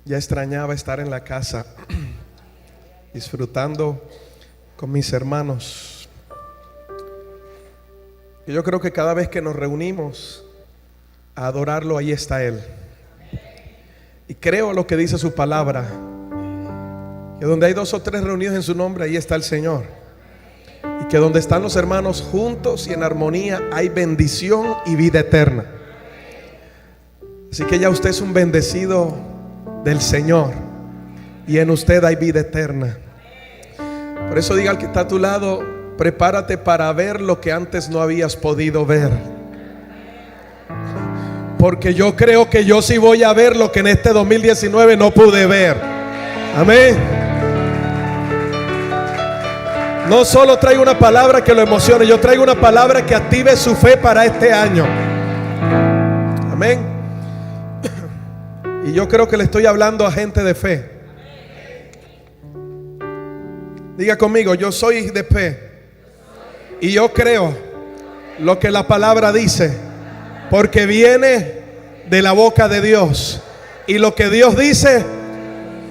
Ya extrañaba estar en la casa disfrutando con mis hermanos. Y yo creo que cada vez que nos reunimos a adorarlo, ahí está Él. Y creo lo que dice su palabra, que donde hay 2 o 3 reunidos en su nombre, ahí está el Señor. Y que donde están los hermanos juntos y en armonía, hay bendición y vida eterna. Así que ya usted es un bendecido del Señor, y en usted hay vida eterna. Por eso diga al que está a tu lado: prepárate para ver lo que antes no habías podido ver. Porque yo creo que yo sí voy a ver lo que en este 2019 no pude ver. Amén. No solo traigo una palabra que lo emocione, yo traigo una palabra que active su fe para este año. Amén. Y yo creo que le estoy hablando a gente de fe. Diga conmigo: yo soy de fe y yo creo lo que la palabra dice, porque viene de la boca de Dios, y lo que Dios dice,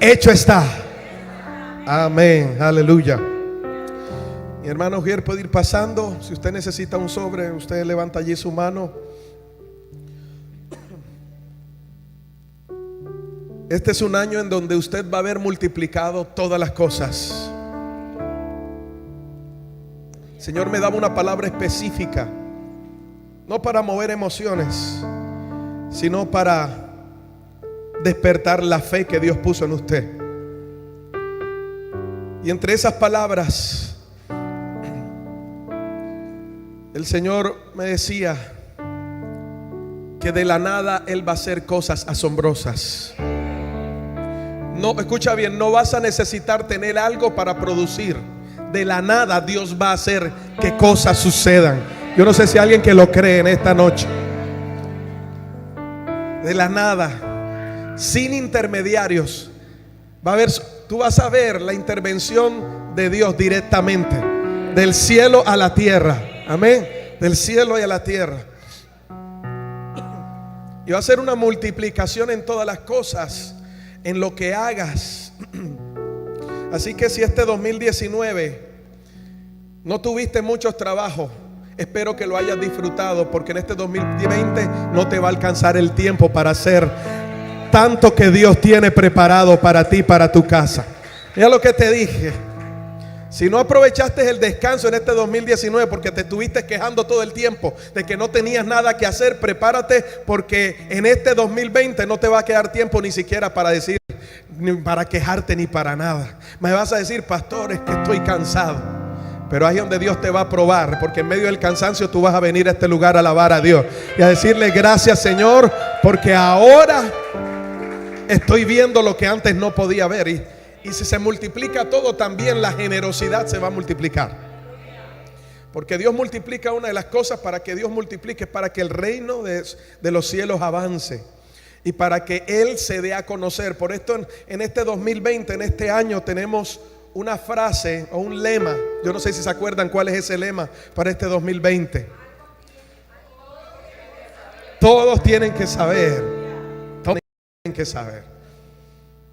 hecho está. Amén, aleluya. Mi hermano Ujier puede ir pasando. Si usted necesita un sobre, usted levanta allí su mano. Este es un año en donde usted va a ver multiplicado todas las cosas. El Señor me daba una palabra específica, no para mover emociones, sino para despertar la fe que Dios puso en usted. Y entre esas palabras, el Señor me decía que de la nada Él va a hacer cosas asombrosas. No, escucha bien, no vas a necesitar tener algo para producir. De la nada Dios va a hacer que cosas sucedan. Yo no sé si hay alguien que lo cree en esta noche. De la nada, sin intermediarios, tú vas a ver la intervención de Dios directamente, del cielo a la tierra. Amén. Del cielo y a la tierra. Y va a ser una multiplicación en todas las cosas, en lo que hagas. Así que si este 2019 no tuviste muchos trabajos, espero que lo hayas disfrutado, porque en este 2020 no te va a alcanzar el tiempo para hacer tanto que Dios tiene preparado para ti, para tu casa. Mira lo que te dije: si no aprovechaste el descanso en este 2019 porque te estuviste quejando todo el tiempo de que no tenías nada que hacer, prepárate, porque en este 2020 no te va a quedar tiempo ni siquiera para decir, ni para quejarte, ni para nada. Me vas a decir: pastor, es que estoy cansado. Pero ahí es donde Dios te va a probar, porque en medio del cansancio tú vas a venir a este lugar a alabar a Dios y a decirle: gracias, Señor, porque ahora estoy viendo lo que antes no podía ver. Y si se multiplica todo, también la generosidad se va a multiplicar. Porque Dios multiplica una de las cosas para que Dios multiplique, para que el reino de los cielos avance y para que Él se dé a conocer. Por esto en este 2020, en este año, tenemos una frase o un lema. Yo no sé si se acuerdan cuál es ese lema para este 2020. Todos tienen que saber. Todos tienen que saber.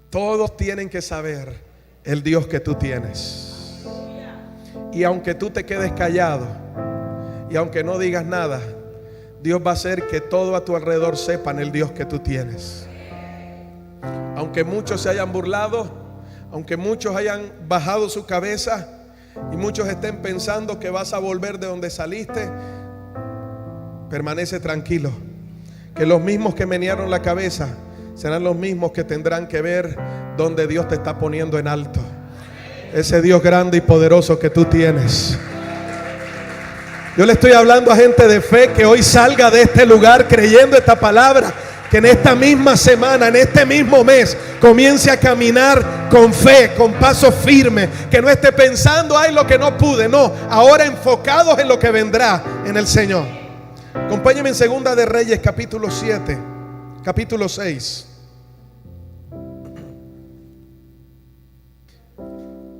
Todos tienen que saber el Dios que tú tienes. Y aunque tú te quedes callado y aunque no digas nada, Dios va a hacer que todo a tu alrededor sepan el Dios que tú tienes. Aunque muchos se hayan burlado, aunque muchos hayan bajado su cabeza y muchos estén pensando que vas a volver de donde saliste, permanece tranquilo, que los mismos que menearon la cabeza serán los mismos que tendrán que ver donde Dios te está poniendo en alto. Ese Dios grande y poderoso que tú tienes. Yo le estoy hablando a gente de fe que hoy salga de este lugar creyendo esta palabra, que en esta misma semana, en este mismo mes, comience a caminar con fe, con paso firme, que no esté pensando: ay, lo que no pude. No, ahora enfocados en lo que vendrá en el Señor. Acompáñenme en Segunda de Reyes, capítulo 7, capítulo 6.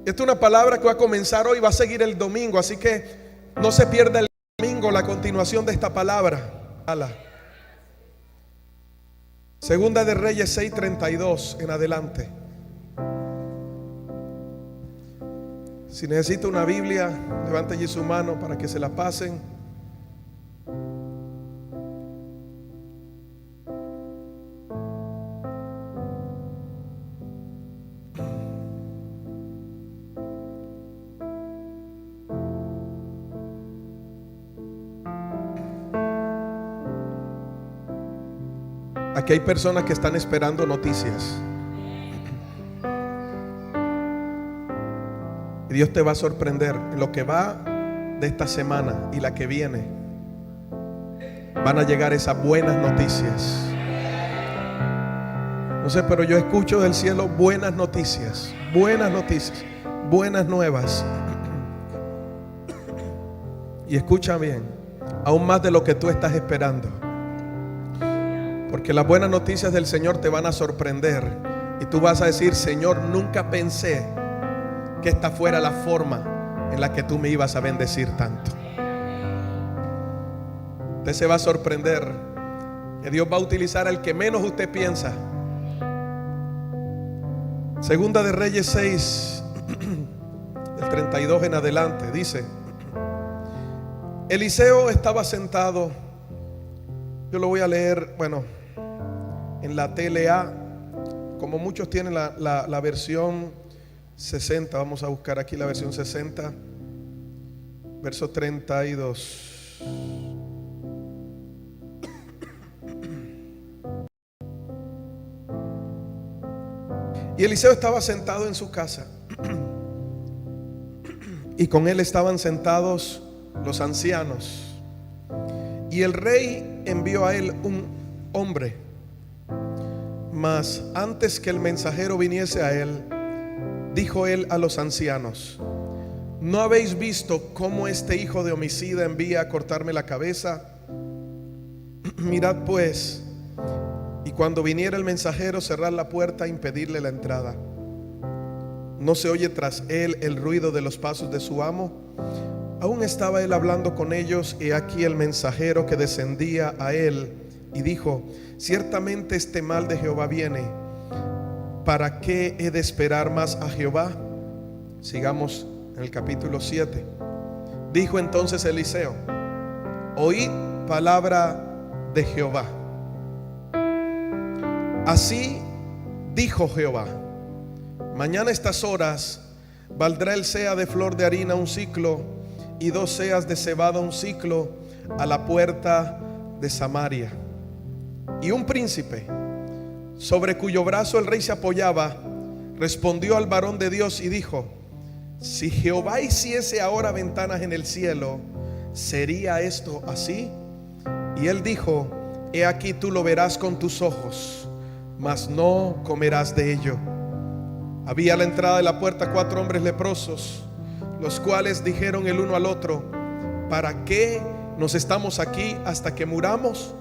Esta es una palabra que va a comenzar hoy, va a seguir el domingo, así que no se pierda el domingo la continuación de esta palabra. Segunda de Reyes 6:32 en adelante. Si necesita una Biblia, levante allí su mano para que se la pasen. Aquí hay personas que están esperando noticias. Y Dios te va a sorprender. En lo que va de esta semana y la que viene, van a llegar esas buenas noticias. No sé, pero yo escucho del cielo buenas noticias, buenas noticias, buenas nuevas. Y escucha bien, aún más de lo que tú estás esperando. Porque las buenas noticias del Señor te van a sorprender. Y tú vas a decir: Señor, nunca pensé que esta fuera la forma en la que tú me ibas a bendecir tanto. Usted se va a sorprender que Dios va a utilizar al que menos usted piensa. Segunda de Reyes 6, el 32 en adelante, dice: Eliseo estaba sentado. Yo lo voy a leer, bueno, en la TLA, como muchos tienen la versión 60. Vamos a buscar aquí la versión 60, verso 32. Y Eliseo estaba sentado en su casa, y con él estaban sentados los ancianos. Y el rey envió a él un hombre, mas antes que el mensajero viniese a él, dijo él a los ancianos: ¿no habéis visto cómo este hijo de homicida envía a cortarme la cabeza? Mirad pues, y cuando viniera el mensajero, cerrad la puerta e impedirle la entrada. ¿No se oye tras él el ruido de los pasos de su amo? Aún estaba él hablando con ellos, y aquí el mensajero que descendía a él, y dijo: ciertamente este mal de Jehová viene. ¿Para qué he de esperar más a Jehová? Sigamos en el capítulo 7. Dijo entonces Eliseo: oíd palabra de Jehová. Así dijo Jehová: mañana a estas horas valdrá el seah de flor de harina un siclo, y 2 seas de cebada un siclo, a la puerta de Samaria. Y un príncipe, sobre cuyo brazo el rey se apoyaba, respondió al varón de Dios y dijo: si Jehová hiciese ahora ventanas en el cielo, ¿sería esto así? Y él dijo: he aquí tú lo verás con tus ojos, mas no comerás de ello. Había a la entrada de la puerta 4 hombres leprosos, los cuales dijeron el uno al otro: ¿para qué nos estamos aquí hasta que muramos?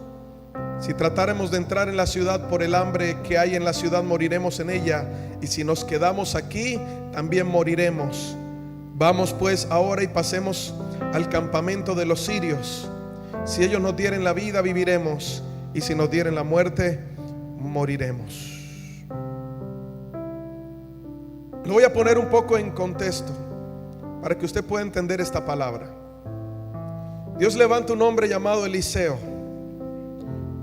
Si tratáremos de entrar en la ciudad por el hambre que hay en la ciudad, moriremos en ella, y si nos quedamos aquí, también moriremos. Vamos pues ahora y pasemos al campamento de los sirios. Si ellos nos dieren la vida, viviremos, y si nos dieren la muerte, moriremos. Lo voy a poner un poco en contexto para que usted pueda entender esta palabra. Dios levanta un hombre llamado Eliseo,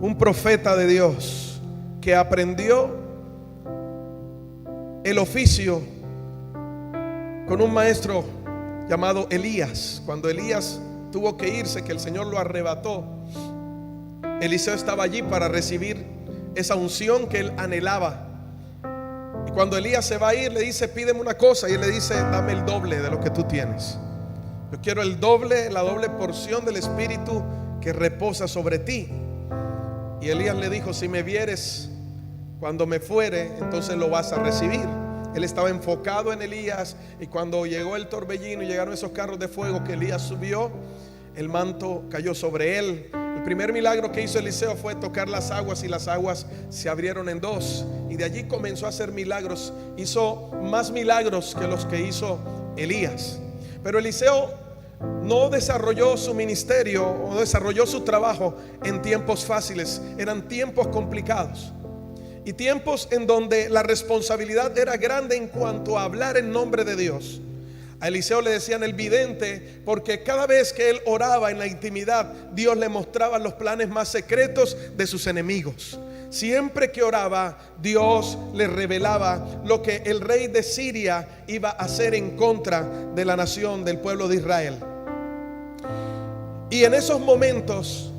un profeta de Dios que aprendió el oficio con un maestro llamado Elías. Cuando Elías tuvo que irse, que el Señor lo arrebató, Eliseo estaba allí para recibir esa unción que él anhelaba. Y cuando Elías se va a ir, le dice: pídeme una cosa. Y él le dice: dame el doble de lo que tú tienes. Yo quiero el doble, la doble porción del Espíritu que reposa sobre ti. Y Elías le dijo: si me vieres cuando me fuere, entonces lo vas a recibir. Él estaba enfocado en Elías, y cuando llegó el torbellino y llegaron esos carros de fuego que Elías subió, el manto cayó sobre él. El primer milagro que hizo Eliseo fue tocar las aguas, y las aguas se abrieron en 2, y de allí comenzó a hacer milagros. Hizo más milagros que los que hizo Elías. Pero Eliseo no desarrolló su ministerio o desarrolló su trabajo en tiempos fáciles. Eran tiempos complicados. y tiempos en donde la responsabilidad era grande en cuanto a hablar en nombre de Dios. A Eliseo le decían el vidente, porque cada vez que él oraba en la intimidad, Dios le mostraba los planes más secretos de sus enemigos. Siempre que oraba, Dios le revelaba lo que el rey de Siria iba a hacer en contra de la nación, del pueblo de Israel. Y en esos momentos,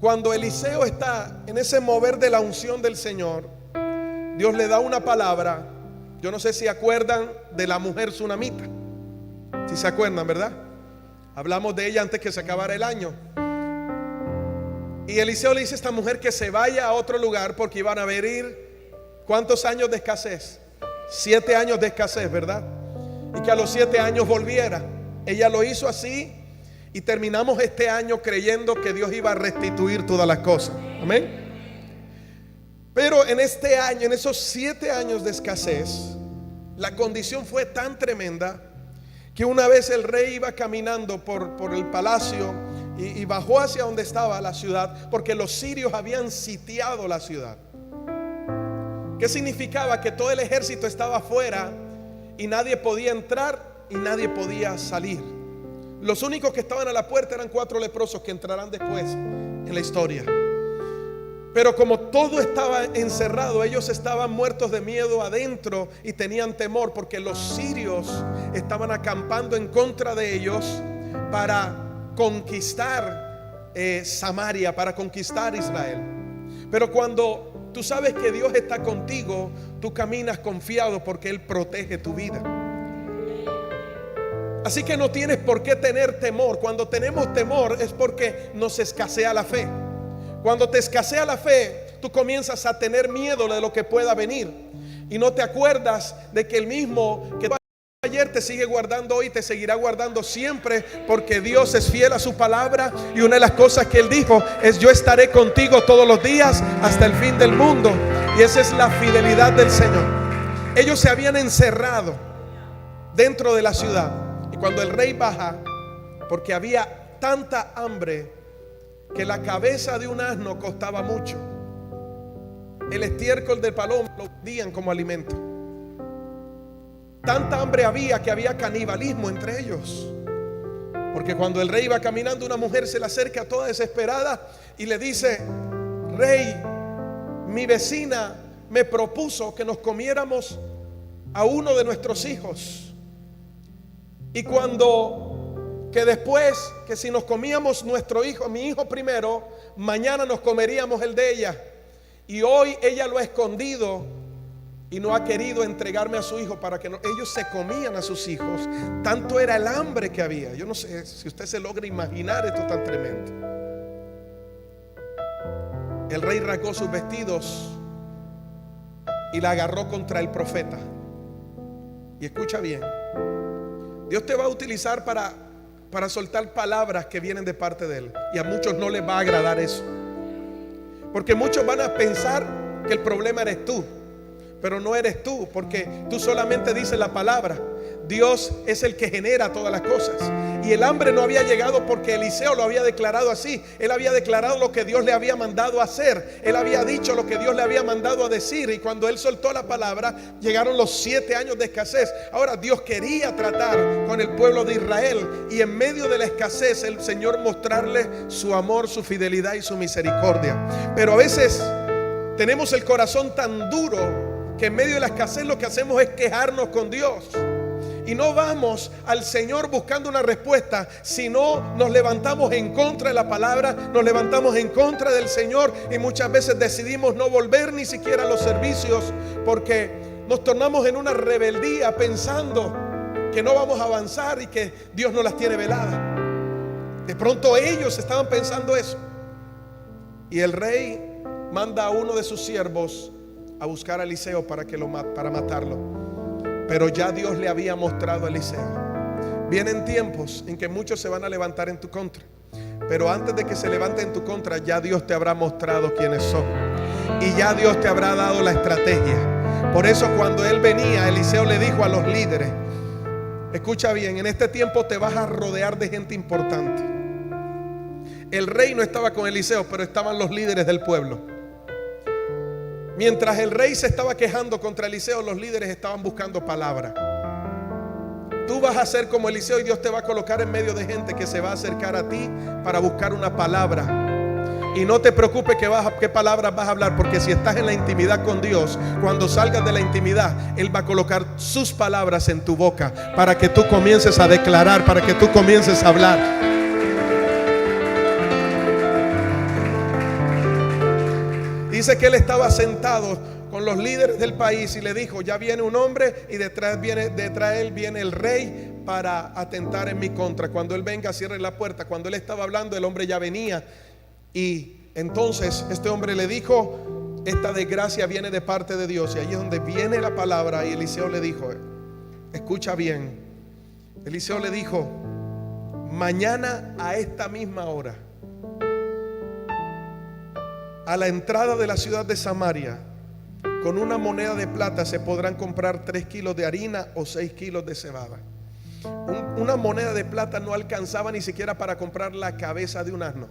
cuando Eliseo está en ese mover de la unción del Señor, Dios le da una palabra. Yo no sé si acuerdan de la mujer tsunamita. Si se acuerdan, ¿verdad? Hablamos de ella antes que se acabara el año. Y Eliseo le dice a esta mujer que se vaya a otro lugar porque iban a venir, ¿cuántos años de escasez? 7 años de escasez, ¿verdad? Y que a los 7 años volviera. Ella lo hizo así y terminamos este año creyendo que Dios iba a restituir todas las cosas. Amén. Pero en este año, en esos 7 años de escasez, la condición fue tan tremenda que una vez el rey iba caminando por el palacio y bajó hacia donde estaba la ciudad, porque los sirios habían sitiado la ciudad. ¿Qué significaba? Que todo el ejército estaba afuera y nadie podía entrar y nadie podía salir. Los únicos que estaban a la puerta eran 4 leprosos que entrarán después en la historia. Pero como todo estaba encerrado, ellos estaban muertos de miedo adentro y tenían temor, porque los sirios estaban acampando en contra de ellos para conquistar Samaria, para conquistar Israel. Pero cuando tú sabes que Dios está contigo, tú caminas confiado porque Él protege tu vida. Así que no tienes por qué tener temor. Cuando tenemos temor es porque nos escasea la fe. Cuando te escasea la fe, tú comienzas a tener miedo de lo que pueda venir. Y no te acuerdas de que el mismo que ayer te sigue guardando hoy, te seguirá guardando siempre, porque Dios es fiel a su palabra. Y una de las cosas que Él dijo es: yo estaré contigo todos los días hasta el fin del mundo. Y esa es la fidelidad del Señor. Ellos se habían encerrado dentro de la ciudad. Y cuando el rey baja, porque había tanta hambre que la cabeza de un asno costaba mucho, el estiércol de paloma lo vendían como alimento. Tanta hambre había que había canibalismo entre ellos. Porque cuando el rey iba caminando, una mujer se le acerca toda desesperada y le dice: rey, mi vecina me propuso que nos comiéramos a uno de nuestros hijos, y que después, que si nos comíamos nuestro hijo, mi hijo primero, mañana nos comeríamos el de ella. Y hoy ella lo ha escondido y no ha querido entregarme a su hijo para que ellos se comían a sus hijos. Tanto era el hambre que había. Yo no sé si usted se logra imaginar esto tan tremendo. El rey rasgó sus vestidos y la agarró contra el profeta. Y escucha bien, Dios te va a utilizar para soltar palabras que vienen de parte de Él. Y a muchos no les va a agradar eso, porque muchos van a pensar que el problema eres tú. Pero no eres tú, porque tú solamente dices la palabra. Dios es el que genera todas las cosas. Y el hambre no había llegado porque Eliseo lo había declarado así. Él había declarado lo que Dios le había mandado a hacer. Él había dicho lo que Dios le había mandado a decir. Y cuando él soltó la palabra, llegaron los 7 años de escasez. Ahora Dios quería tratar con el pueblo de Israel, y en medio de la escasez el Señor mostrarle su amor, su fidelidad y su misericordia. Pero a veces tenemos el corazón tan duro que en medio de la escasez lo que hacemos es quejarnos con Dios. Y no vamos al Señor buscando una respuesta, sino nos levantamos en contra de la palabra, nos levantamos en contra del Señor, y muchas veces decidimos no volver ni siquiera a los servicios, porque nos tornamos en una rebeldía pensando que no vamos a avanzar y que Dios no las tiene veladas. De pronto ellos estaban pensando eso. Y el rey manda a uno de sus siervos a buscar a Eliseo para matarlo. Pero ya Dios le había mostrado a Eliseo: vienen tiempos en que muchos se van a levantar en tu contra, pero antes de que se levanten en tu contra, ya Dios te habrá mostrado quiénes son, y ya Dios te habrá dado la estrategia. Por eso cuando él venía, Eliseo le dijo a los líderes: escucha bien, en este tiempo te vas a rodear de gente importante. El rey no estaba con Eliseo, pero estaban los líderes del pueblo. Mientras el rey se estaba quejando contra Eliseo, los líderes estaban buscando palabra. Tú vas a ser como Eliseo y Dios te va a colocar en medio de gente que se va a acercar a ti para buscar una palabra. Y no te preocupes qué palabras vas a hablar, porque si estás en la intimidad con Dios, cuando salgas de la intimidad, Él va a colocar sus palabras en tu boca para que tú comiences a declarar, para que tú comiences a hablar. Dice que él estaba sentado con los líderes del país y le dijo: ya viene un hombre y detrás de él viene el rey para atentar en mi contra. Cuando él venga, cierre la puerta. Cuando él estaba hablando, el hombre ya venía. Y entonces este hombre le dijo: esta desgracia viene de parte de Dios. Y ahí es donde viene la palabra. Y Eliseo le dijo, escucha bien, Eliseo le dijo: mañana a esta misma hora, a la entrada de la ciudad de Samaria, con una moneda de plata se podrán comprar 3 kilos de harina o 6 kilos de cebada. Una moneda de plata no alcanzaba ni siquiera para comprar la cabeza de un asno,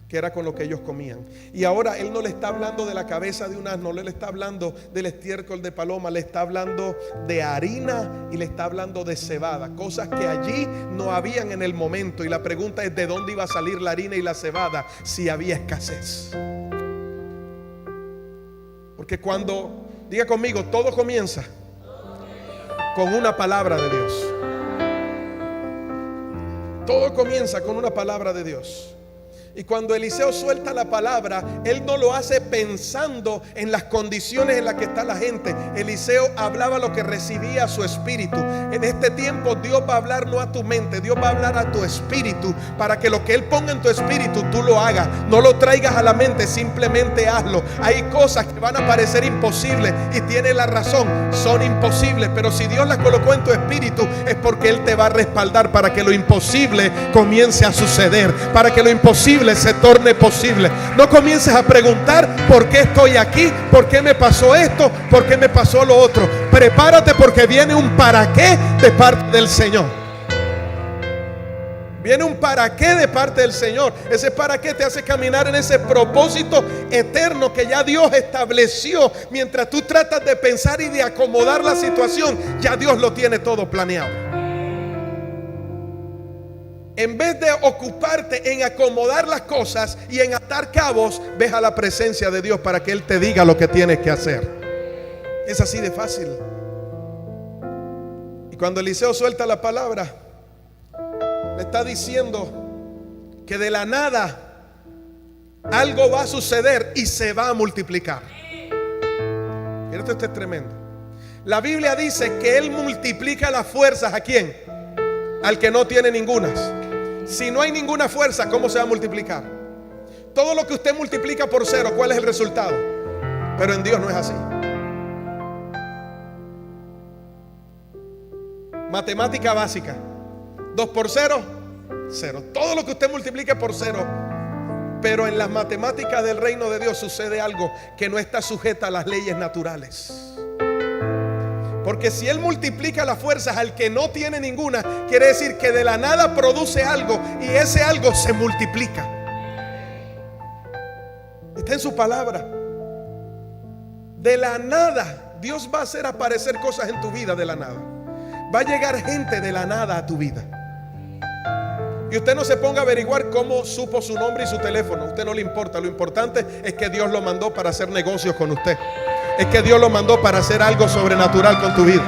que era con lo que ellos comían. Y ahora él no le está hablando de la cabeza de un asno, le está hablando del estiércol de paloma, le está hablando de harina y le está hablando de cebada, cosas que allí no habían en el momento. Y la pregunta es: ¿de dónde iba a salir la harina y la cebada si había escasez? Porque cuando, diga conmigo, todo comienza con una palabra de Dios. Todo comienza con una palabra de Dios. Y cuando Eliseo suelta la palabra, él no lo hace pensando en las condiciones en las que está la gente. Eliseo hablaba lo que recibía a su espíritu. En este tiempo Dios va a hablar no a tu mente, Dios va a hablar a tu espíritu, para que lo que Él ponga en tu espíritu tú lo hagas. No lo traigas a la mente, simplemente hazlo. Hay cosas que van a parecer imposibles y tiene la razón, son imposibles, pero si Dios las colocó en tu espíritu es porque Él te va a respaldar para que lo imposible comience a suceder, para que lo imposible se torne posible. No comiences a preguntar: ¿por qué estoy aquí? ¿Por qué me pasó esto? ¿Por qué me pasó lo otro? Prepárate, porque viene un para qué de parte del Señor. Viene un para qué de parte del Señor. Ese para qué te hace caminar en ese propósito eterno que ya Dios estableció. Mientras tú tratas de pensar y de acomodar la situación, ya Dios lo tiene todo planeado. En vez de ocuparte en acomodar las cosas y en atar cabos, ves a la presencia de Dios para que Él te diga lo que tienes que hacer. Es así de fácil. Y cuando Eliseo suelta la palabra, le está diciendo que de la nada algo va a suceder y se va a multiplicar. Esto es tremendo. La Biblia dice que Él multiplica las fuerzas. ¿A quién? Al que no tiene ningunas. Si no hay ninguna fuerza, ¿cómo se va a multiplicar? Todo lo que usted multiplica por 0, ¿cuál es el resultado? Pero en Dios no es así. Matemática básica: 2 por 0, 0. Todo lo que usted multiplica por 0. Pero en las matemáticas del reino de Dios sucede algo que no está sujeta a las leyes naturales. Porque si Él multiplica las fuerzas al que no tiene ninguna, quiere decir que de la nada produce algo y ese algo se multiplica. Está en su palabra. De la nada Dios va a hacer aparecer cosas en tu vida de la nada. Va a llegar gente de la nada a tu vida. Y usted no se ponga a averiguar cómo supo su nombre y su teléfono. A usted no le importa. Lo importante es que Dios lo mandó para hacer negocios con usted. Es que Dios lo mandó para hacer algo sobrenatural con tu vida.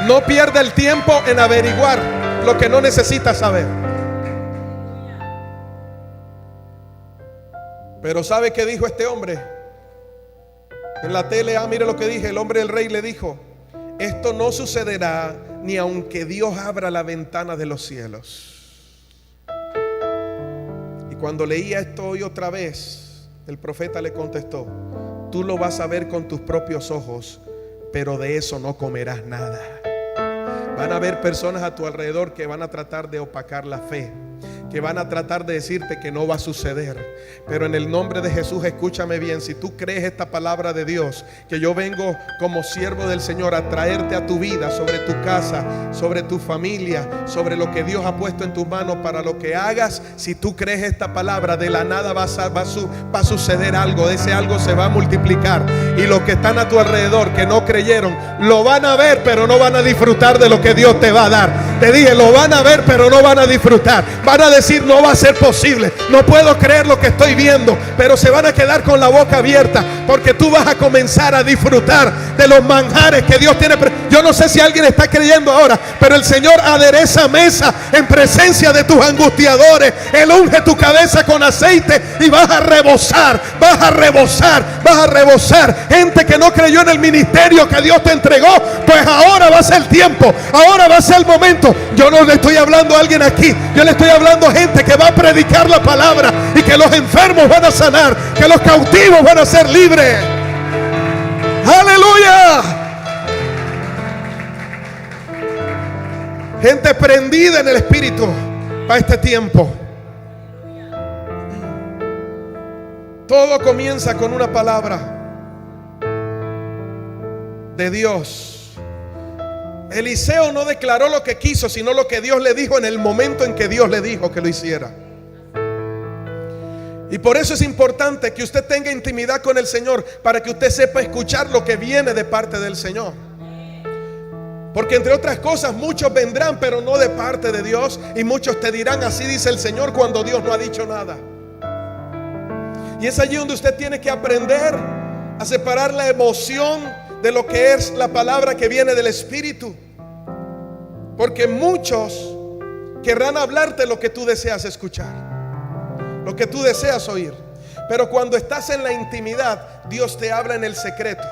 No pierda el tiempo en averiguar lo que no necesita saber. Pero ¿sabe qué dijo este hombre? En la tele, mire lo que dije. El hombre del rey le dijo: esto no sucederá ni aunque Dios abra la ventana de los cielos. Y cuando leía esto hoy otra vez, el profeta le contestó: tú lo vas a ver con tus propios ojos, pero de eso no comerás nada. Van a haber personas a tu alrededor que van a tratar de opacar la fe, que van a tratar de decirte que no va a suceder. Pero en el nombre de Jesús, escúchame bien, si tú crees esta palabra de Dios, que yo vengo como siervo del Señor a traerte a tu vida, sobre tu casa, sobre tu familia, sobre lo que Dios ha puesto en tus manos para lo que hagas. Si tú crees esta palabra, de la nada va a suceder algo. Ese algo se va a multiplicar, y los que están a tu alrededor que no creyeron lo van a ver, pero no van a disfrutar de lo que Dios te va a dar. Te dije, lo van a ver, pero no van a disfrutar. Van a decir, no va a ser posible, no puedo creer lo que estoy viendo. Pero se van a quedar con la boca abierta, porque tú vas a comenzar a disfrutar de los manjares que Dios tiene. Yo no sé si alguien está creyendo ahora, pero el Señor adereza mesa en presencia de tus angustiadores. Él unge tu cabeza con aceite y vas a rebosar, vas a rebosar, vas a rebosar. Gente que no creyó en el ministerio que Dios te entregó, pues ahora va a ser el tiempo, ahora va a ser el momento. Yo no le estoy hablando a alguien aquí, yo le estoy hablando a gente que va a predicar la palabra, y que los enfermos van a sanar, que los cautivos van a ser libres. ¡Aleluya! Gente prendida en el Espíritu para este tiempo. Todo comienza con una palabra de Dios. Eliseo no declaró lo que quiso, sino lo que Dios le dijo en el momento en que Dios le dijo que lo hiciera. Y por eso es importante que usted tenga intimidad con el Señor, para que usted sepa escuchar lo que viene de parte del Señor. Porque entre otras cosas, muchos vendrán, pero no de parte de Dios. Y muchos te dirán, así dice el Señor, cuando Dios no ha dicho nada. Y es allí donde usted tiene que aprender a separar la emoción de lo que es la palabra que viene del Espíritu. Porque muchos querrán hablarte lo que tú deseas escuchar, lo que tú deseas oír. Pero cuando estás en la intimidad, Dios te habla en el secreto.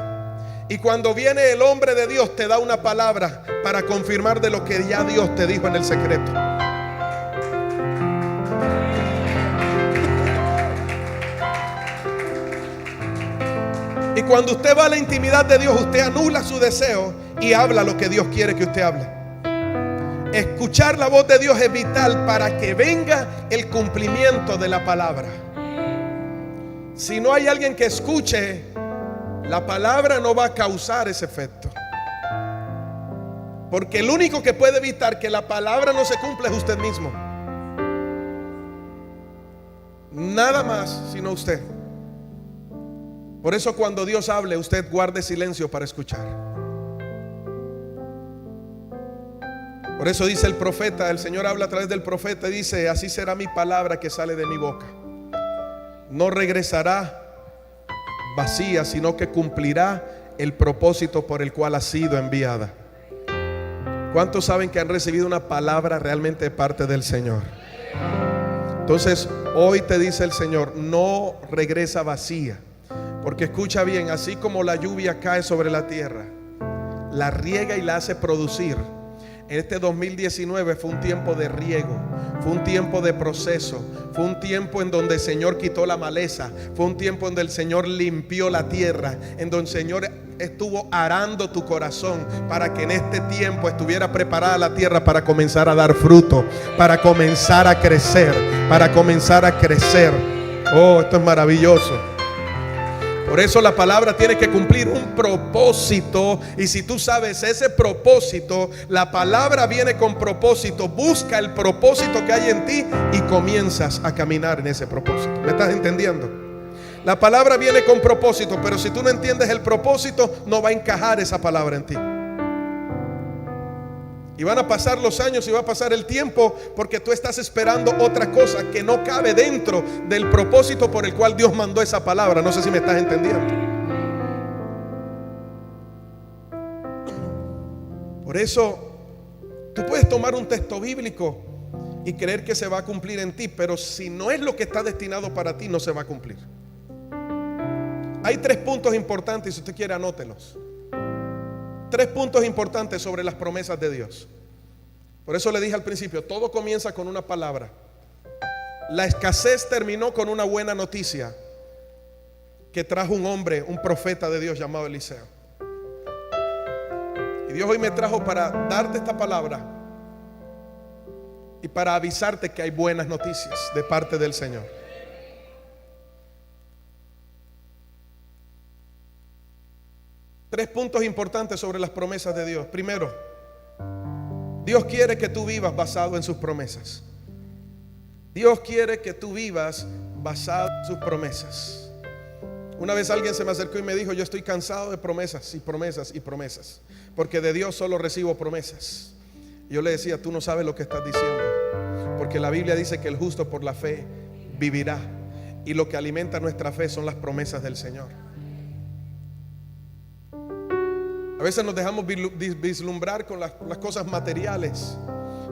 Y cuando viene el hombre de Dios, te da una palabra para confirmar de lo que ya Dios te dijo en el secreto. Y cuando usted va a la intimidad de Dios, usted anula su deseo y habla lo que Dios quiere que usted hable. Escuchar la voz de Dios es vital para que venga el cumplimiento de la palabra. Si no hay alguien que escuche, la palabra no va a causar ese efecto. Porque el único que puede evitar que la palabra no se cumpla es usted mismo. Nada más sino usted. Por eso cuando Dios hable, usted guarde silencio para escuchar. Por eso dice el profeta, el Señor habla a través del profeta y dice, así será mi palabra que sale de mi boca. No regresará vacía, sino que cumplirá el propósito por el cual ha sido enviada. ¿Cuántos saben que han recibido una palabra realmente de parte del Señor? Entonces hoy te dice el Señor, no regresa vacía. Porque escucha bien, así como la lluvia cae sobre la tierra, la riega y la hace producir. Este 2019 fue un tiempo de riego, fue un tiempo de proceso, fue un tiempo en donde el Señor quitó la maleza, fue un tiempo en donde el Señor limpió la tierra, en donde el Señor estuvo arando tu corazón para que en este tiempo estuviera preparada la tierra para comenzar a dar fruto, para comenzar a crecer, para comenzar a crecer. Oh, esto es maravilloso. Por eso la palabra tiene que cumplir un propósito. Y si tú sabes ese propósito, la palabra viene con propósito. Busca el propósito que hay en ti y comienzas a caminar en ese propósito. ¿Me estás entendiendo? La palabra viene con propósito, pero si tú no entiendes el propósito, no va a encajar esa palabra en ti. Y van a pasar los años y va a pasar el tiempo, porque tú estás esperando otra cosa que no cabe dentro del propósito por el cual Dios mandó esa palabra. No sé si me estás entendiendo. Por eso tú puedes tomar un texto bíblico y creer que se va a cumplir en ti, pero si no es lo que está destinado para ti, no se va a cumplir. Hay 3 puntos importantes, si usted quiere anótelos. 3 puntos importantes sobre las promesas de Dios. Por eso le dije al principio, todo comienza con una palabra. La escasez terminó con una buena noticia que trajo un hombre, un profeta de Dios llamado Eliseo. Y Dios hoy me trajo para darte esta palabra y para avisarte que hay buenas noticias de parte del Señor. Tres puntos importantes sobre las promesas de Dios. Primero, Dios quiere que tú vivas basado en sus promesas. Dios quiere que tú vivas basado en sus promesas. Una vez alguien se me acercó y me dijo: yo estoy cansado de promesas y promesas y promesas, porque de Dios solo recibo promesas. Y yo le decía: tú no sabes lo que estás diciendo, porque la Biblia dice que el justo por la fe vivirá, y lo que alimenta nuestra fe son las promesas del Señor. A veces nos dejamos vislumbrar con las cosas materiales,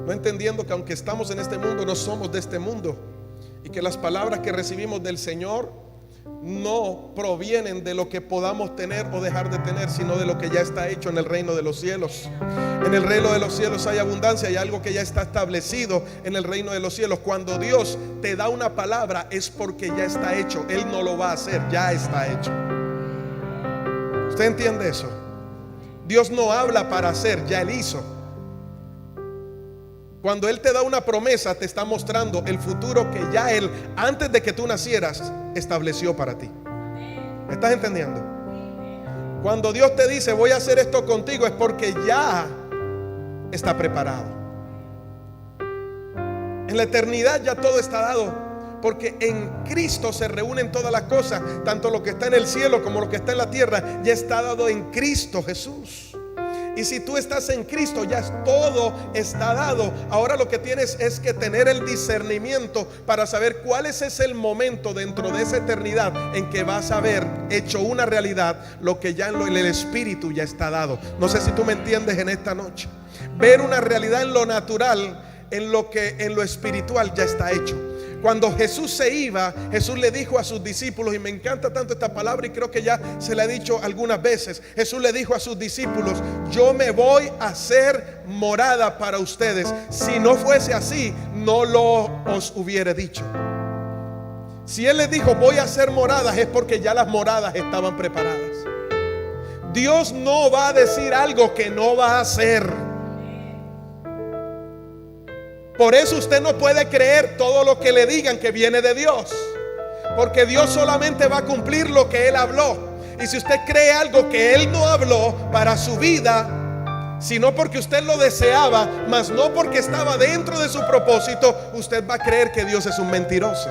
no entendiendo que aunque estamos en este mundo, no somos de este mundo, y que las palabras que recibimos del Señor no provienen de lo que podamos tener o dejar de tener, sino de lo que ya está hecho en el reino de los cielos. En el reino de los cielos hay abundancia, hay algo que ya está establecido en el reino de los cielos. Cuando Dios te da una palabra es porque ya está hecho. Él no lo va a hacer, ya está hecho. ¿Usted entiende eso? Dios no habla para hacer, ya Él hizo. Cuando Él te da una promesa, te está mostrando el futuro que ya Él, antes de que tú nacieras, estableció para ti. ¿Me estás entendiendo? Cuando Dios te dice: voy a hacer esto contigo, es porque ya está preparado. En la eternidad ya todo está dado, porque en Cristo se reúnen todas las cosas, tanto lo que está en el cielo como lo que está en la tierra, ya está dado en Cristo Jesús. Y si tú estás en Cristo, ya todo está dado. Ahora lo que tienes es que tener el discernimiento para saber cuál es el momento dentro de esa eternidad en que vas a ver hecho una realidad lo que ya en el Espíritu ya está dado. No sé si tú me entiendes en esta noche. Ver una realidad en lo natural, en lo espiritual ya está hecho. Cuando Jesús se iba, Jesús le dijo a sus discípulos, y me encanta tanto esta palabra y creo que ya se la he dicho algunas veces. Jesús le dijo a sus discípulos: yo me voy a hacer morada para ustedes. Si no fuese así, no lo os hubiera dicho. Si Él les dijo: voy a hacer moradas, es porque ya las moradas estaban preparadas. Dios no va a decir algo que no va a hacer. Por eso usted no puede creer todo lo que le digan que viene de Dios, porque Dios solamente va a cumplir lo que Él habló. Y si usted cree algo que Él no habló para su vida, sino porque usted lo deseaba, mas no porque estaba dentro de su propósito, usted va a creer que Dios es un mentiroso.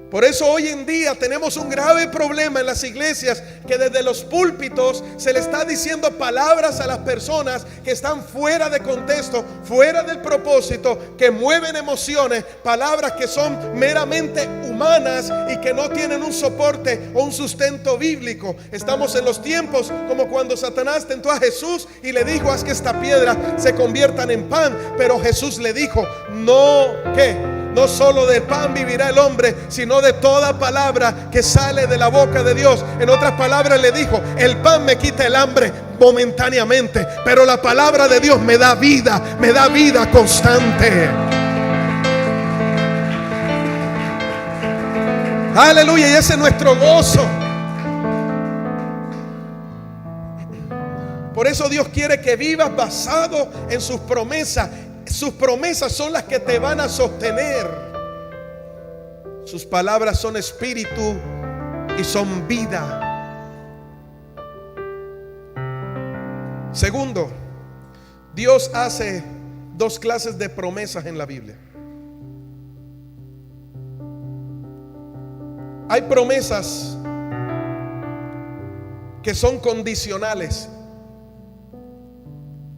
Por eso hoy en día tenemos un grave problema en las iglesias, que desde los púlpitos se le está diciendo palabras a las personas que están fuera de contexto, fuera del propósito, que mueven emociones, palabras que son meramente humanas y que no tienen un soporte o un sustento bíblico. Estamos en los tiempos como cuando Satanás tentó a Jesús y le dijo: haz que esta piedra se conviertan en pan. Pero Jesús le dijo: no solo del pan vivirá el hombre, sino de toda palabra que sale de la boca de Dios. En otras palabras le dijo: el pan me quita el hambre momentáneamente, pero la palabra de Dios me da vida constante. Aleluya, y ese es nuestro gozo. Por eso Dios quiere que vivas basado en sus promesas. Sus promesas son las que te van a sostener. Sus palabras son espíritu y son vida. Segundo, Dios hace dos clases de promesas en la Biblia. Hay promesas que son condicionales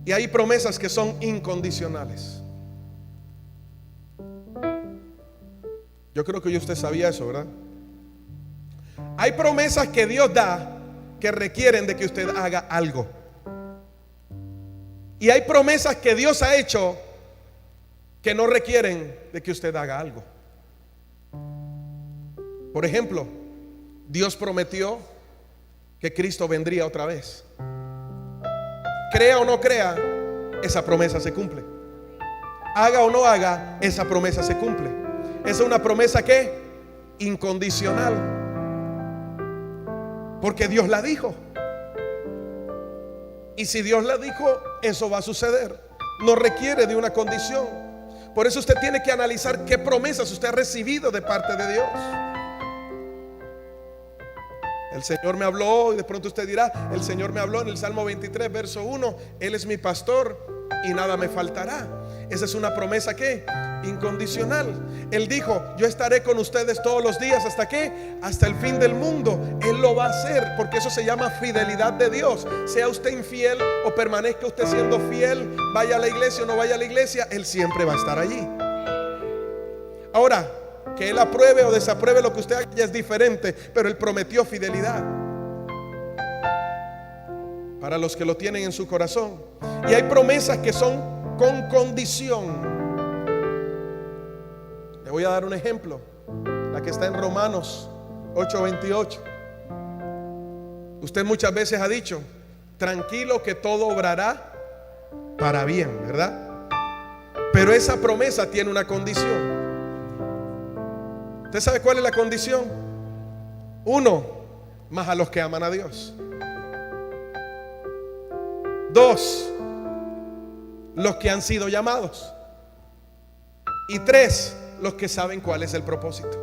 y hay promesas que son incondicionales. Yo creo que usted sabía eso, ¿verdad? Hay promesas que Dios da que requieren de que usted haga algo. Y hay promesas que Dios ha hecho que no requieren de que usted haga algo. Por ejemplo, Dios prometió que Cristo vendría otra vez. Crea o no crea, esa promesa se cumple. Haga o no haga, esa promesa se cumple. Esa es una promesa que incondicional, porque Dios la dijo. Y si Dios la dijo, eso va a suceder. no requiere de una condición. Por eso usted tiene que analizar qué promesas usted ha recibido de parte de Dios. El Señor me habló, y de pronto usted dirá: el Señor me habló en el Salmo 23, verso 1. Él es mi pastor y nada me faltará. Esa es una promesa que incondicional. Él dijo: yo estaré con ustedes todos los días. ¿Hasta qué? Hasta el fin del mundo. Él lo va a hacer, porque eso se llama fidelidad de Dios. Sea usted infiel o permanezca usted siendo fiel, vaya a la iglesia o no vaya a la iglesia, Él siempre va a estar allí. Ahora, que Él apruebe o desapruebe lo que usted haga ya es diferente, pero Él prometió fidelidad para los que lo tienen en su corazón. Y hay promesas que son con condición. Le voy a dar un ejemplo, la que está en Romanos 8:28. Usted muchas veces ha dicho: tranquilo que todo obrará para bien, ¿verdad? Pero esa promesa tiene una condición. ¿Usted sabe cuál es la condición? 1, más a los que aman a Dios. 2, los que han sido llamados. Y 3, los que saben cuál es el propósito.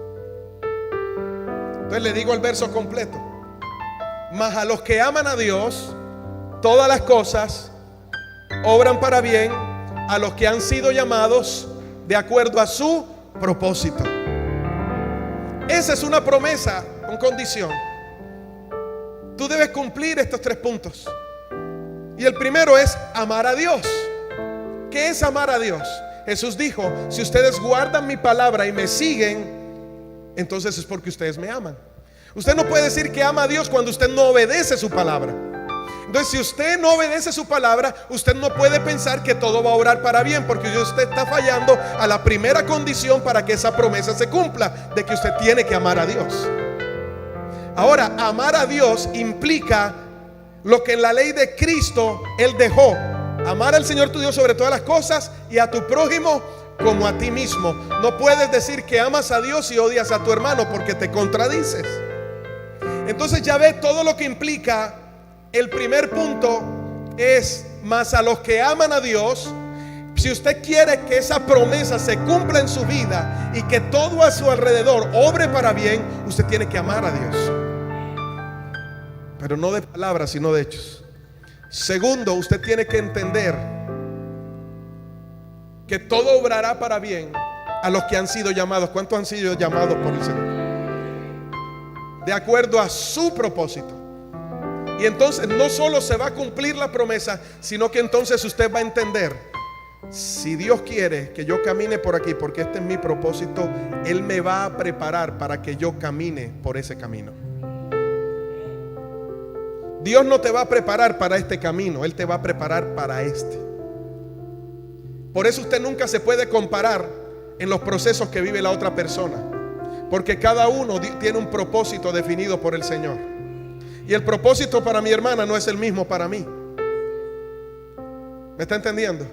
Entonces le digo el verso completo: mas a los que aman a Dios, todas las cosas obran para bien, a los que han sido llamados de acuerdo a su propósito. Esa es una promesa con condición. Tú debes cumplir estos 3 puntos. Y el primero es amar a Dios. ¿Qué es amar a Dios? Jesús dijo: si ustedes guardan mi palabra y me siguen, entonces es porque ustedes me aman. Usted no puede decir que ama a Dios cuando usted no obedece su palabra. Entonces, si usted no obedece su palabra, usted no puede pensar que todo va a obrar para bien, porque usted está fallando a la primera condición para que esa promesa se cumpla, de que usted tiene que amar a Dios. Ahora, amar a Dios implica lo que en la ley de Cristo Él dejó: amar al Señor tu Dios sobre todas las cosas y a tu prójimo como a ti mismo. No puedes decir que amas a Dios y odias a tu hermano, porque te contradices. Entonces ya ve todo lo que implica. El primer punto es: más a los que aman a Dios. Si usted quiere que esa promesa se cumpla en su vida y que todo a su alrededor obre para bien, usted tiene que amar a Dios, pero no de palabras, sino de hechos. Segundo, usted tiene que entender que todo obrará para bien a los que han sido llamados. ¿Cuántos han sido llamados por el Señor? De acuerdo a su propósito. Y entonces no solo se va a cumplir la promesa, sino que entonces usted va a entender: si Dios quiere que yo camine por aquí, porque este es mi propósito, Él me va a preparar para que yo camine por ese camino. Dios no te va a preparar para este camino, Él te va a preparar para este. Por eso usted nunca se puede comparar en los procesos que vive la otra persona, porque cada uno tiene un propósito definido por el Señor. Y el propósito para mi hermana no es el mismo para mí. ¿Me está entendiendo?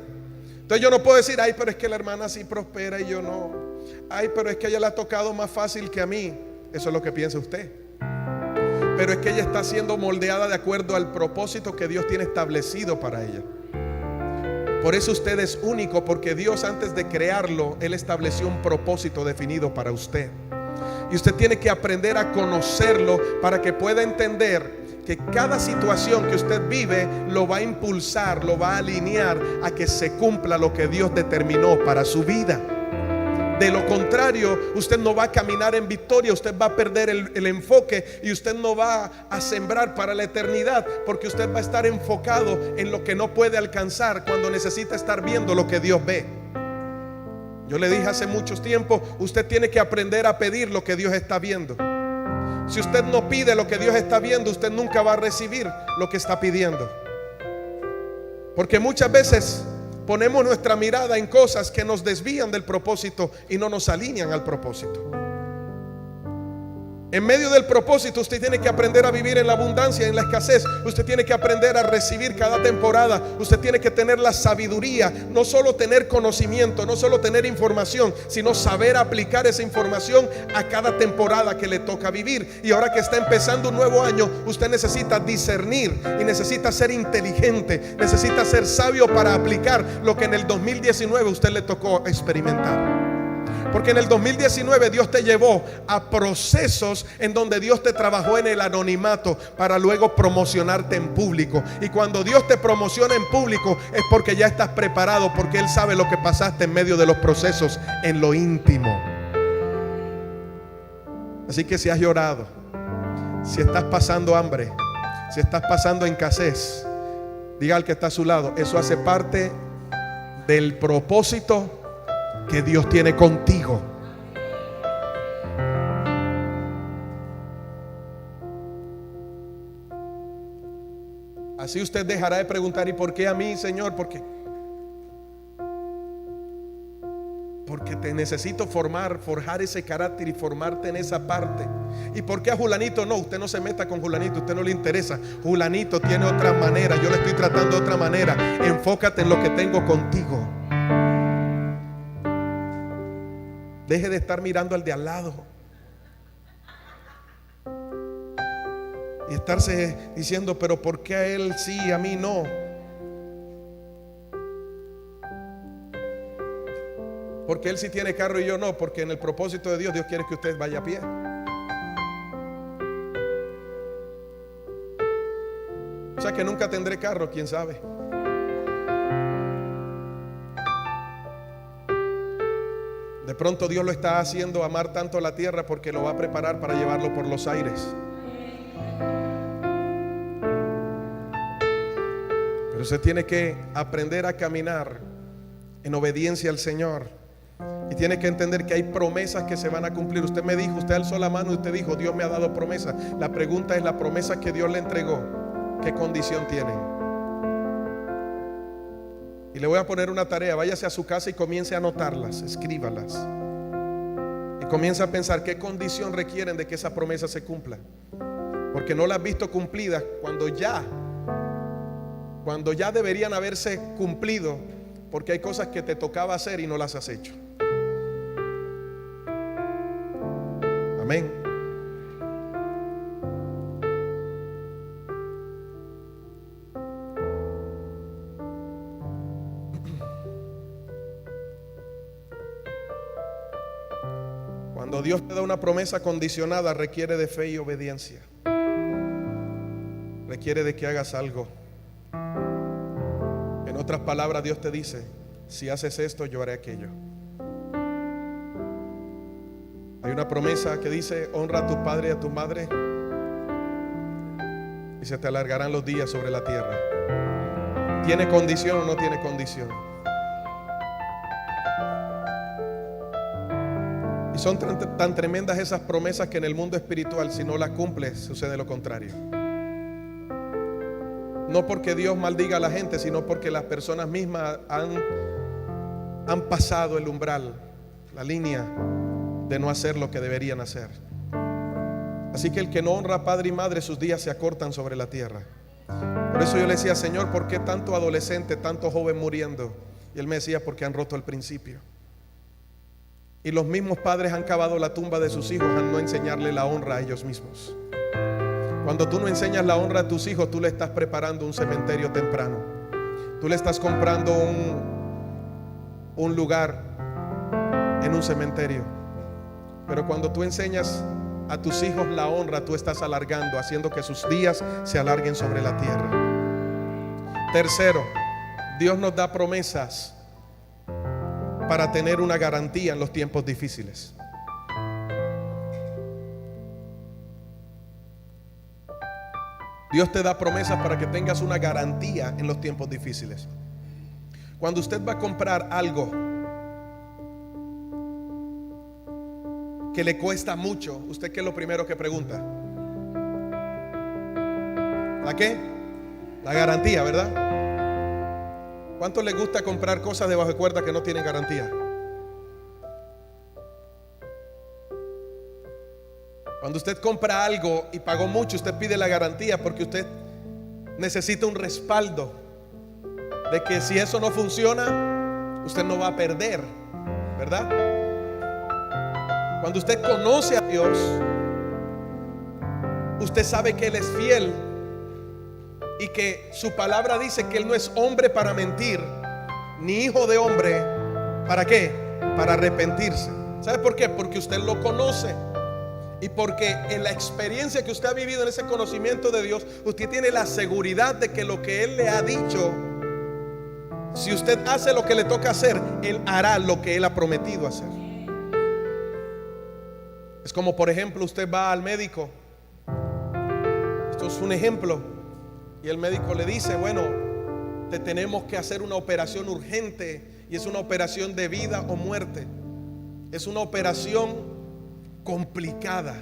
Entonces yo no puedo decir: ay, pero es que la hermana sí prospera y yo no. Ay, pero es que a ella le ha tocado más fácil que a mí. Eso es lo que piensa usted. Pero es que ella está siendo moldeada de acuerdo al propósito que Dios tiene establecido para ella. Por eso usted es único, porque Dios, antes de crearlo, Él estableció un propósito definido para usted. Y usted tiene que aprender a conocerlo para que pueda entender que cada situación que usted vive lo va a impulsar, lo va a alinear a que se cumpla lo que Dios determinó para su vida. De lo contrario, usted no va a caminar en victoria, usted va a perder el enfoque y usted no va a sembrar para la eternidad, porque usted va a estar enfocado en lo que no puede alcanzar cuando necesita estar viendo lo que Dios ve. Yo le dije hace mucho tiempo: usted tiene que aprender a pedir lo que Dios está viendo. Si usted no pide lo que Dios está viendo, usted nunca va a recibir lo que está pidiendo. Porque muchas veces ponemos nuestra mirada en cosas que nos desvían del propósito y no nos alinean al propósito. En medio del propósito usted tiene que aprender a vivir en la abundancia, en la escasez. Usted tiene que aprender a recibir cada temporada. Usted tiene que tener la sabiduría, no solo tener conocimiento, no solo tener información, sino saber aplicar esa información a cada temporada que le toca vivir. Y ahora que está empezando un nuevo año, usted necesita discernir y necesita ser inteligente, necesita ser sabio para aplicar lo que en el 2019 usted le tocó experimentar. Porque en el 2019 Dios te llevó a procesos en donde Dios te trabajó en el anonimato para luego promocionarte en público. Y cuando Dios te promociona en público es porque ya estás preparado, porque Él sabe lo que pasaste en medio de los procesos en lo íntimo. Así que si has llorado, si estás pasando hambre, si estás pasando escasez, diga al que está a su lado, eso hace parte del propósito que Dios tiene contigo. Así usted dejará de preguntar: ¿y por qué a mí, Señor? Porque te necesito forjar ese carácter y formarte en esa parte. ¿Y por qué a Julanito no? Usted no se meta con Julanito, usted no le interesa. Julanito tiene otra manera, yo le estoy tratando de otra manera. Enfócate en lo que tengo contigo. Deje de estar mirando al de al lado y estarse diciendo: pero ¿por qué a él sí, a mí no? Porque él sí tiene carro y yo no. Porque en el propósito de Dios, Dios quiere que usted vaya a pie. O sea que nunca tendré carro, quién sabe. De pronto Dios lo está haciendo amar tanto la tierra porque lo va a preparar para llevarlo por los aires. Pero usted tiene que aprender a caminar en obediencia al Señor. Y tiene que entender que hay promesas que se van a cumplir. Usted me dijo, usted alzó la mano y usted dijo: Dios me ha dado promesas. La pregunta es: la promesa que Dios le entregó, ¿qué condición tienen? Y le voy a poner una tarea: váyase a su casa y comience a anotarlas, escríbalas. Y comience a pensar qué condición requieren de que esa promesa se cumpla. Porque no las has visto cumplidas cuando ya deberían haberse cumplido, porque hay cosas que te tocaba hacer y no las has hecho. Amén. Cuando Dios te da una promesa condicionada, requiere de fe y obediencia. Requiere de que hagas algo. En otras palabras, Dios te dice: si haces esto, yo haré aquello. Hay una promesa que dice: honra a tu padre y a tu madre, y se te alargarán los días sobre la tierra. ¿Tiene condición o no tiene condición? Y son tan tremendas esas promesas que en el mundo espiritual, si no las cumples, sucede lo contrario. No porque Dios maldiga a la gente, sino porque las personas mismas han pasado el umbral, la línea de no hacer lo que deberían hacer. Así que el que no honra a padre y madre, sus días se acortan sobre la tierra. Por eso yo le decía: Señor, ¿por qué tanto adolescente, tanto joven muriendo? Y Él me decía: porque han roto el principio. Y los mismos padres han cavado la tumba de sus hijos al no enseñarle la honra a ellos mismos. Cuando tú no enseñas la honra a tus hijos, tú le estás preparando un cementerio temprano. Tú le estás comprando un lugar en un cementerio. Pero cuando tú enseñas a tus hijos la honra, tú estás alargando, haciendo que sus días se alarguen sobre la tierra. Tercero, Dios nos da promesas para tener una garantía en los tiempos difíciles. Dios te da promesas para que tengas una garantía en los tiempos difíciles. Cuando usted va a comprar algo que le cuesta mucho, ¿usted qué es lo primero que pregunta? ¿La qué? La garantía, ¿verdad? ¿Cuánto le gusta comprar cosas debajo de cuerda que no tienen garantía? Cuando usted compra algo y pagó mucho, usted pide la garantía porque usted necesita un respaldo de que si eso no funciona, usted no va a perder, ¿verdad? Cuando usted conoce a Dios, usted sabe que Él es fiel y que su palabra dice que Él no es hombre para mentir, ni hijo de hombre, ¿para qué? Para arrepentirse. ¿Sabe por qué? Porque usted lo conoce. Y porque en la experiencia que usted ha vivido, en ese conocimiento de Dios, usted tiene la seguridad de que lo que Él le ha dicho, si usted hace lo que le toca hacer, Él hará lo que Él ha prometido hacer. Es como, por ejemplo, usted va al médico. Esto es un ejemplo. Y el médico le dice, bueno, te tenemos que hacer una operación urgente. Y es una operación de vida o muerte. Es una operación complicada.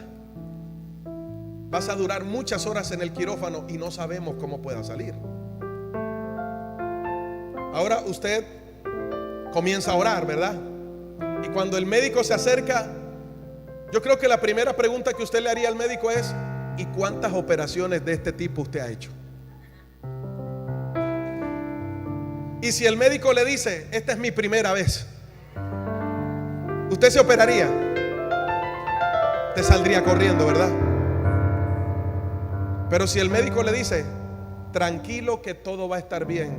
Vas a durar muchas horas en el quirófano y no sabemos cómo pueda salir. Ahora usted comienza a orar, ¿verdad? Y cuando el médico se acerca, yo creo que la primera pregunta que usted le haría al médico es: ¿y cuántas operaciones de este tipo usted ha hecho? Y si el médico le dice: esta es mi primera vez, ¿usted se operaría? Te saldría corriendo, ¿verdad? Pero si el médico le dice: tranquilo que todo va a estar bien,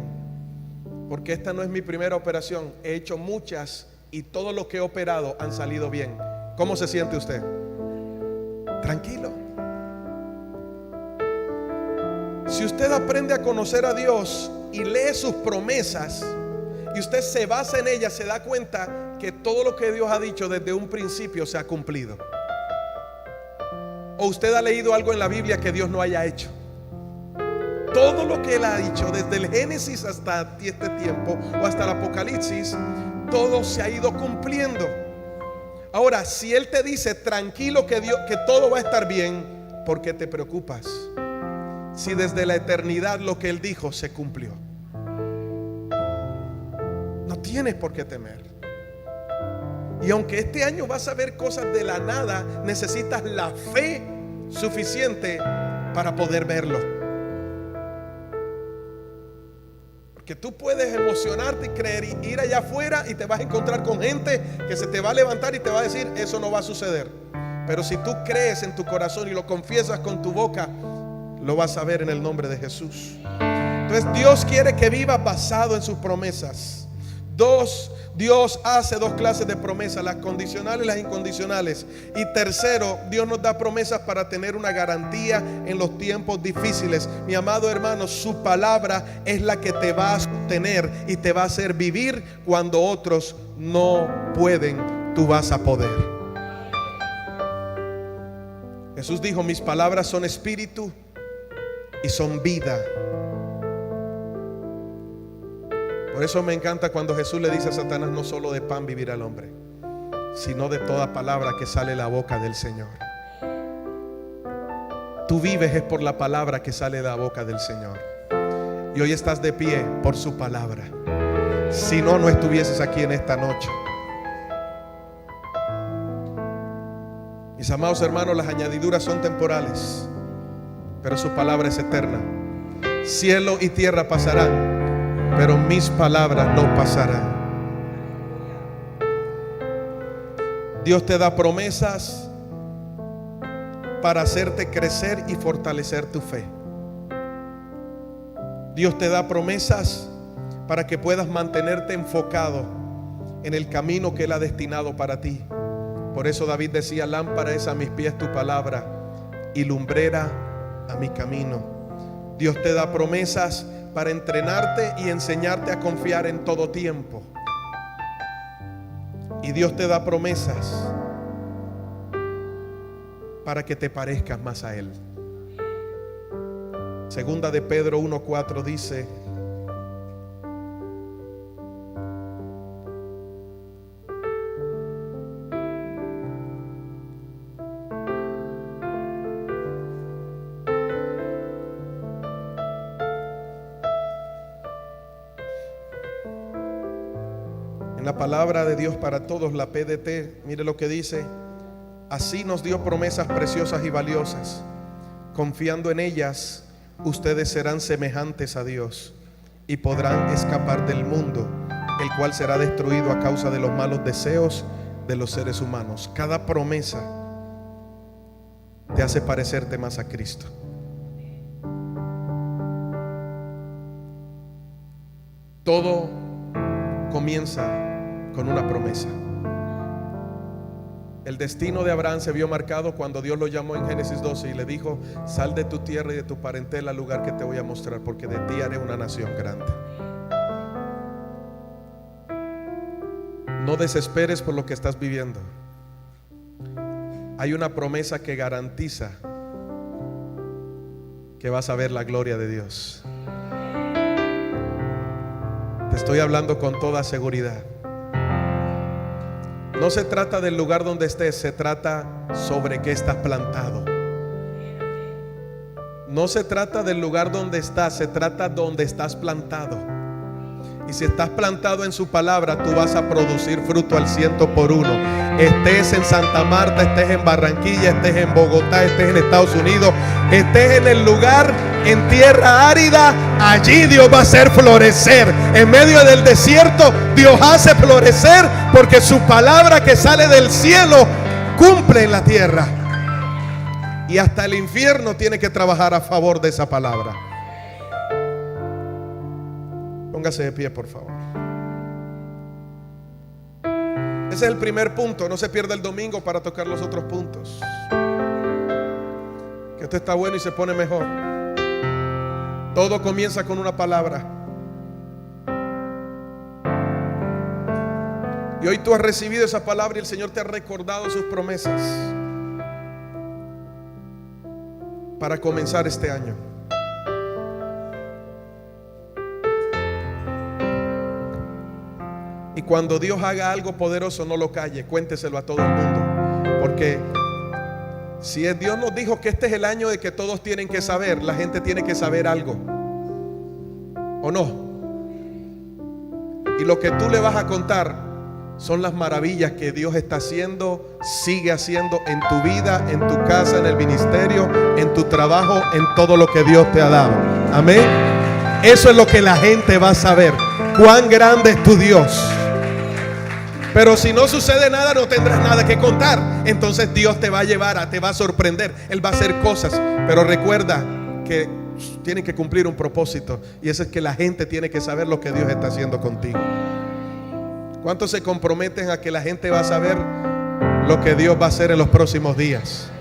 porque esta no es mi primera operación, he hecho muchas y todo lo que he operado han salido bien, ¿cómo se siente usted? Tranquilo. Si usted aprende a conocer a Dios y lee sus promesas y usted se basa en ellas, se da cuenta que todo lo que Dios ha dicho desde un principio se ha cumplido. ¿O usted ha leído algo en la Biblia que Dios no haya hecho? Todo lo que Él ha dicho desde el Génesis hasta este tiempo o hasta el Apocalipsis, todo se ha ido cumpliendo. Ahora, si Él te dice tranquilo que todo va a estar bien, ¿por qué te preocupas? Si desde la eternidad lo que Él dijo se cumplió. No tienes por qué temer. Y aunque este año vas a ver cosas de la nada, necesitas la fe suficiente para poder verlo. Porque tú puedes emocionarte y creer y ir allá afuera y te vas a encontrar con gente que se te va a levantar y te va a decir: eso no va a suceder. Pero si tú crees en tu corazón y lo confiesas con tu boca, lo vas a ver en el nombre de Jesús. Entonces Dios quiere que vivas basado en sus promesas. Dios hace dos clases de promesas: las condicionales y las incondicionales. Y tercero, Dios nos da promesas para tener una garantía en los tiempos difíciles. Mi amado hermano, su palabra es la que te va a sostener y te va a hacer vivir cuando otros no pueden. Tú vas a poder. Jesús dijo: mis palabras son espíritu y son vida. Por eso me encanta cuando Jesús le dice a Satanás: no solo de pan vivirá el hombre, sino de toda palabra que sale de la boca del Señor. Tú vives es por la palabra que sale de la boca del Señor. Y hoy estás de pie por su palabra. Si no, no estuvieses aquí en esta noche. Mis amados hermanos, las añadiduras son temporales, pero su palabra es eterna. Cielo y tierra pasarán, pero mis palabras no pasarán. Dios te da promesas para hacerte crecer y fortalecer tu fe. Dios te da promesas para que puedas mantenerte enfocado en el camino que Él ha destinado para ti. Por eso David decía: lámpara es a mis pies tu palabra y lumbrera a mi camino. Dios te da promesas para entrenarte y enseñarte a confiar en todo tiempo. Y Dios te da promesas para que te parezcas más a Él. Segunda de Pedro 1:4 dice: en la palabra de Dios para todos, la PDT, mire lo que dice: Así nos dio promesas preciosas y valiosas. Confiando en ellas, ustedes serán semejantes a Dios y podrán escapar del mundo, el cual será destruido a causa de los malos deseos de los seres humanos. Cada promesa te hace parecerte más a Cristo. Todo comienza con una promesa. El destino de Abraham se vio marcado cuando Dios lo llamó en Génesis 12 y le dijo: sal de tu tierra y de tu parentela al lugar que te voy a mostrar, porque de ti haré una nación grande. No desesperes por lo que estás viviendo. Hay una promesa que garantiza que vas a ver la gloria de Dios. Te estoy hablando con toda seguridad. No se trata del lugar donde estés, se trata sobre qué estás plantado. No se trata del lugar donde estás, se trata donde estás plantado. Y si estás plantado en su palabra, tú vas a producir fruto al 100%. Estés en Santa Marta, estés en Barranquilla, estés en Bogotá, estés en Estados Unidos, estés en el lugar, en tierra árida, allí Dios va a hacer florecer. En medio del desierto, Dios hace florecer, porque su palabra que sale del cielo cumple en la tierra. Y hasta el infierno tiene que trabajar a favor de esa palabra. Póngase de pie, por favor. Ese es el primer punto. No se pierda el domingo para tocar los otros puntos. Que esto está bueno y se pone mejor. Todo comienza con una palabra. Y hoy tú has recibido esa palabra y el Señor te ha recordado sus promesas para comenzar este año. Y cuando Dios haga algo poderoso, no lo calle, cuénteselo a todo el mundo. Porque si Dios nos dijo que este es el año de que todos tienen que saber, la gente tiene que saber algo, ¿o no? Y lo que tú le vas a contar son las maravillas que Dios está haciendo, sigue haciendo en tu vida, en tu casa, en el ministerio, en tu trabajo, en todo lo que Dios te ha dado. Amén. Eso es lo que la gente va a saber, cuán grande es tu Dios. Pero si no sucede nada, no tendrás nada que contar. Entonces Dios te va a llevar, te va a sorprender. Él va a hacer cosas. Pero recuerda que tiene que cumplir un propósito. Y ese es que la gente tiene que saber lo que Dios está haciendo contigo. ¿Cuántos se comprometen a que la gente va a saber lo que Dios va a hacer en los próximos días?